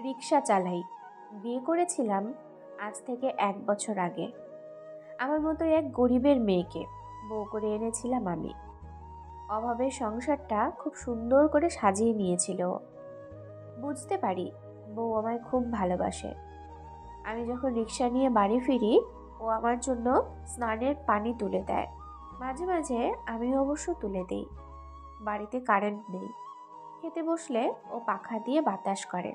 রিক্সা চালাই। বিয়ে করেছিলাম আজ থেকে 1 বছর আগে। আমার মতো এক গরিবের মেয়েকে বউ করে এনেছিলাম আমি। অভাবের সংসারটা খুব সুন্দর করে সাজিয়ে নিয়েছিল ও। বুঝতে পারি বউ আমায় খুব ভালোবাসে। আমি যখন রিক্সা নিয়ে বাড়ি ফিরি ও আমার জন্য স্নানের পানি তুলে দেয়। মাঝে মাঝে আমি অবশ্য তুলে দিই। বাড়িতে কারেন্ট নেই। খেতে বসলে ও পাখা দিয়ে বাতাস করে।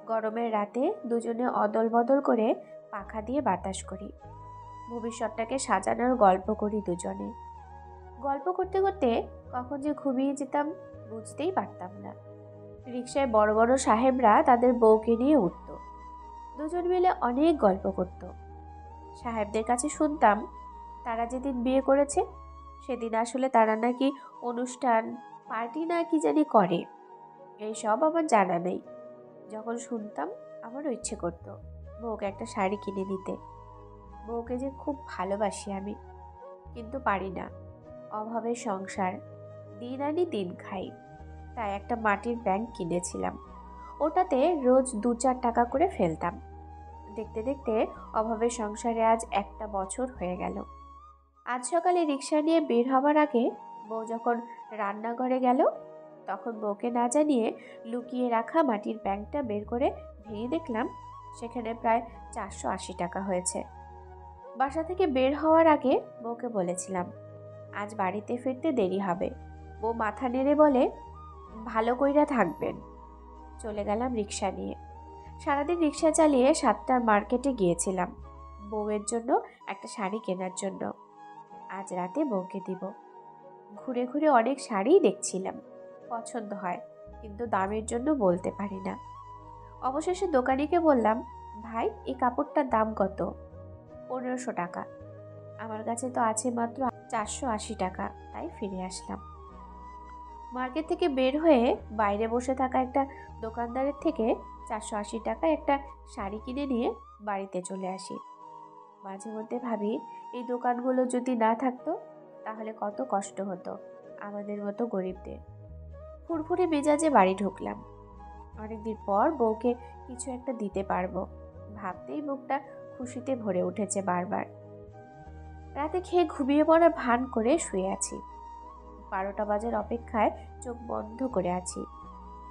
গরমের রাতে দুজনে অদল বদল করে পাখা দিয়ে বাতাস করি। ভবিষ্যৎটাকে সাজানোর গল্প করি দুজনে। গল্প করতে করতে কখন যে ঘুমিয়ে যেতাম বুঝতেই পারতাম না। রিকশায় বড় বড় সাহেবরা তাদের বউকে নিয়ে উঠত। দুজন মিলে অনেক গল্প করত। সাহেবদের কাছে শুনতাম তারা যেদিন বিয়ে করেছে সেদিন আসলে তারা নাকি অনুষ্ঠান পার্টি না কি জানি করে। এইসব আমার জানা নেই। যখন শুনতাম আমারও ইচ্ছে করতো বউকে একটা শাড়ি কিনে দিতে। বউকে যে খুব ভালোবাসি আমি, কিন্তু পারি না। অভাবের সংসার, দিন আনি দিন খাই। তাই একটা মাটির ব্যাংক কিনেছিলাম। ওটাতে রোজ 2-4 টাকা করে ফেলতাম। দেখতে দেখতে অভাবের সংসারে আজ 1 বছর হয়ে গেল। আজ সকালে রিক্সা নিয়ে বের হবার আগে বউ যখন রান্নাঘরে গেল তখন বউকে না জানিয়ে লুকিয়ে রাখা মাটির ব্যাংকটা বের করে ভেঙে দেখলাম সেখানে প্রায় 480 টাকা হয়েছে। বাসা থেকে বের হওয়ার আগে বউকে বলেছিলাম আজ বাড়িতে ফিরতে দেরি হবে। বউ মাথা নেড়ে বলে, ভালো কইরা থাকবেন। চলে গেলাম রিক্সা নিয়ে। সারাদিন রিক্সা চালিয়ে 7টার মার্কেটে গিয়েছিলাম বউয়ের জন্য একটা শাড়ি কেনার জন্য। আজ রাতে বউকে দিব। ঘুরে ঘুরে অনেক শাড়িই দেখছিলাম, পছন্দ হয় কিন্তু দামের জন্য বলতে পারি না। অবশেষে দোকানিকে বললাম, ভাই এই কাপড়টার দাম কত? 1500 টাকা। আমার কাছে তো আছে মাত্র 480 টাকা, তাই ফিরে আসলাম। মার্কেট থেকে বের হয়ে বাইরে বসে থাকা একটা দোকানদারের থেকে 480 টাকায় একটা শাড়ি কিনে নিয়ে বাড়িতে চলে আসি। মাঝে মধ্যে ভাবি এই দোকানগুলো যদি না থাকতো তাহলে কত কষ্ট হতো আমাদের মতো গরিবদের। ফুরফুরে মেজাজে বাড়ি ঢুকলাম। অনেকদিন পর বউকে কিছু একটা দিতে পারবো ভাবতেই মুখটা খুশিতে ভরে উঠেছে বারবার। রাতে খেয়ে ঘুমিয়ে পড়ার ভান করে শুয়ে আছি। 12টা বাজার অপেক্ষায় চোখ বন্ধ করে আছি।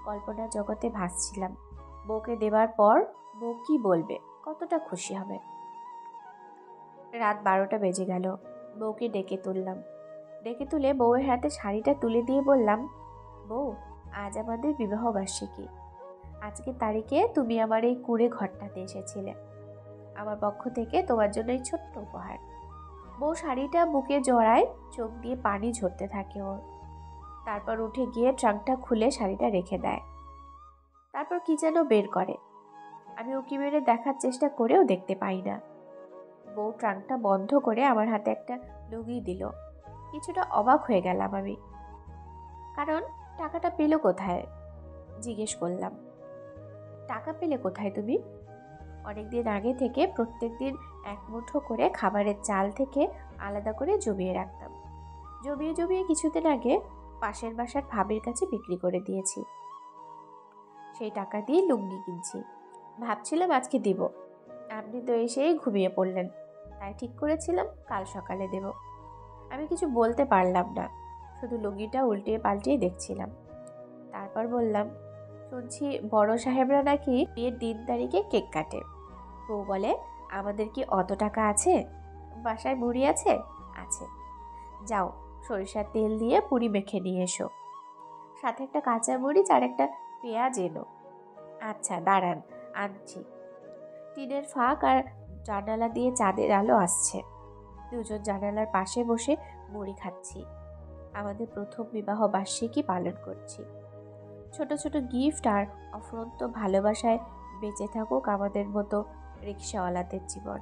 কল্পনা জগতে ভাসছিলাম বউকে দেবার পর বউ কি বলবে, কতটা খুশি হবে। রাত 12টা বেজে গেল। বউকে ডেকে তুললাম। ডেকে তুলে বউয়ের হাতে শাড়িটা তুলে দিয়ে বললাম, বউ আজ আমাদের বিবাহ বার্ষিকী। আজকের তারিখে তুমি আমার এই কুঁড়ে ঘরটাতে এসেছিলে। আমার পক্ষ থেকে তোমার জন্য এই ছোট্ট উপহার। বউ শাড়িটা বুকে জড়ায়, চোখ দিয়ে পানি ঝরতে থাকে ওর। তারপর উঠে গিয়ে ট্রাঙ্কটা খুলে শাড়িটা রেখে দেয়। তারপর কি যেন বের করে। আমি উকি মেরে দেখার চেষ্টা করেও দেখতে পাই না। বউ ট্রাঙ্কটা বন্ধ করে আমার হাতে একটা লুঙ্গি দিল। কিছুটা অবাক হয়ে গেলাম আমি, কারণ টাকাটা পেল কোথায়? জিজ্ঞেস করলাম, টাকা পেলে কোথায় তুমি? অনেকদিন আগে থেকে প্রত্যেকদিন 1 মুঠো করে খাবারের চাল থেকে আলাদা করে জমিয়ে রাখতাম। জমিয়ে জমিয়ে কিছুদিন আগে পাশের বাসার ভাবির কাছে বিক্রি করে দিয়েছি। সেই টাকা দিয়ে লুঙ্গি কিনছি। ভাবছিলাম আজকে দিব, আপনি তো এসেই ঘুমিয়ে পড়লেন, তাই ঠিক করেছিলাম কাল সকালে দেব। আমি কিছু বলতে পারলাম না, শুধু লুঙ্গিটা উল্টিয়ে পাল্টিয়ে দেখছিলাম। তারপর বললাম, শুনছি বড় সাহেবরা নাকি বিয়ের দিন তারিখে কেক কাটে। বউ বলে, আমাদের কি অত টাকা আছে? বাসায় মুড়ি আছে? আছে। যাও সরিষার তেল দিয়ে পুরি মেখে নিয়ে এসো, সাথে একটা কাঁচা মরিচ আর একটা পেঁয়াজ এনো। আচ্ছা দাঁড়ান, আনছি। টিনের ফাঁক আর জানালা দিয়ে চাঁদের আলো আসছে। দুজন জানালার পাশে বসে মুড়ি খাচ্ছি। আমাদের প্রথম বিবাহ বার্ষিকী পালন করছি। ছোট ছোট গিফট আর অফুরন্ত ভালোবাসায় বেঁচে থাকুক আমাদের মতো রিক্সাওয়ালাদের জীবন।